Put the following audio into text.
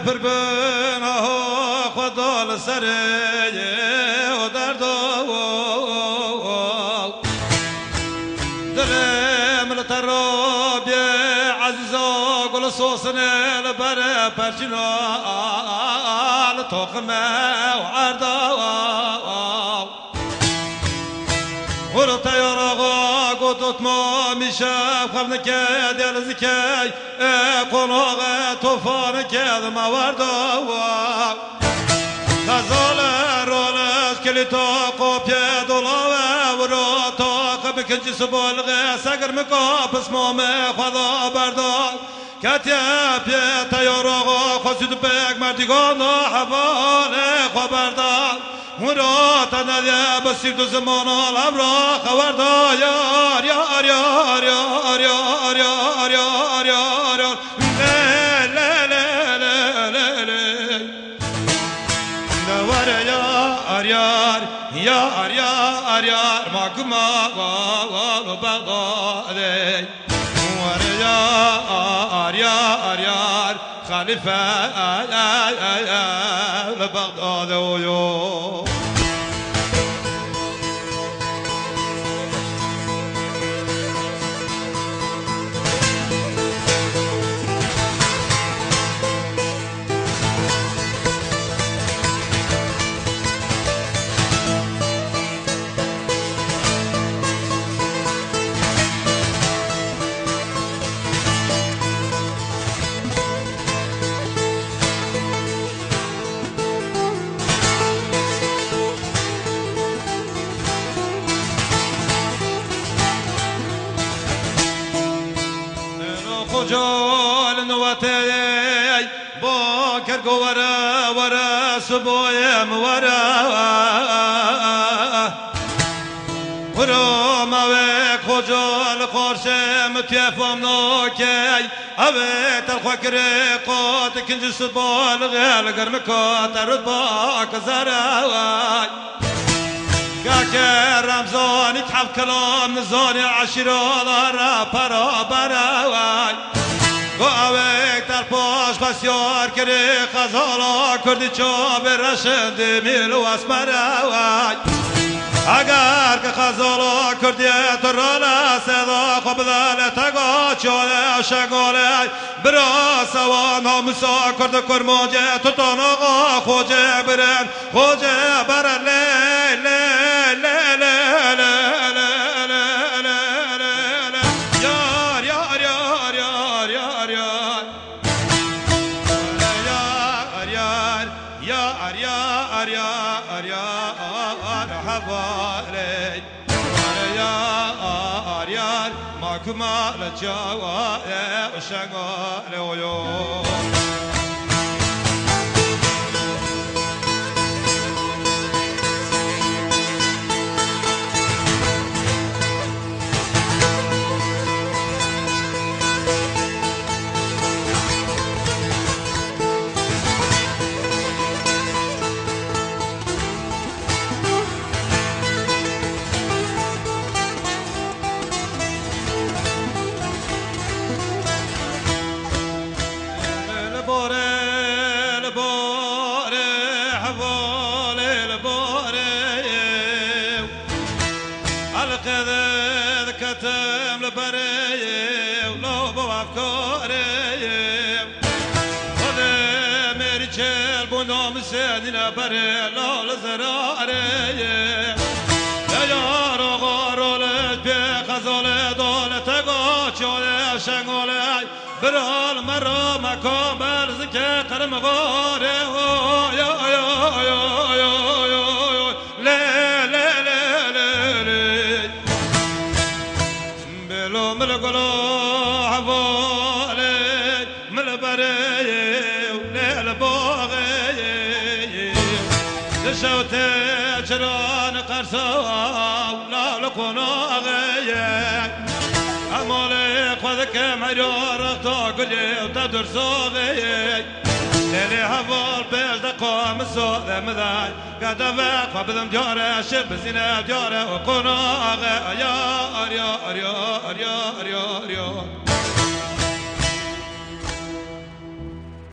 پر بنا خدا لسره و درد دلم لتراب عزیزا گل سوسنه لبر پرچینا لطاقمه و عردا ورطا يراغا قطط ما مشاف خبنك ديال زكاي قناغ طوفانك ما وردا غزال رولش كليتا قوبيا دولا ورطا قبكنجي سبالغ سقر مكاب اسمامه خدا بردا كاتيا بيتا يراغا خسيد بك مردقانا حواله خبردا مرات ندیه بسیب دو زمان عالم را خبر دا یار یار یار یار یار یار یار یار یار لی لی لی لی لی نواره یار یار یار یار یار ماکما و بغداد نواره یار یار یار خلیفه لبغداد ويو خجال نواتي باكر ورا ورا سبويم ورا ورا موك خجال خارشم تيفهم نوكي أبيت الخوكر قات كنج سبال غير قرمكات رباك زراوي كاكر رمزاني تحف كلام نزاني عشيرة دارا برا براوي قاوك در پاش بسیار کری خزالا کردی چا برشد میلو اسمراوی اگر که خزالا کردی ترالا صدا خوب دلتگا چاله شگاله برا سوا ناموسا کرد کرماجه تو تاناغا خوجه برن خوجه برن لی لی لی لی لی كما لجوا شغال ويو كتم لبري ولو بوافكاري هذا مريشل بنام سيدنا بري لا لزراري يا رغارول بخزال دولت قاچول شغال برال مرا مكان برزك قرم غاري يا يا يا يا لا لا ملقلو حوالي ملبري وليل بوغي لشوتي جران قرصا ولا لقناغي امالي خذك معيار تاقلي وتدر صاغي ليلي حوال بيش دقام الصوت مذاي قد افاق فبدم جارة شب زينة جارة وقناغي يا اريا اريا اريا اريا اريا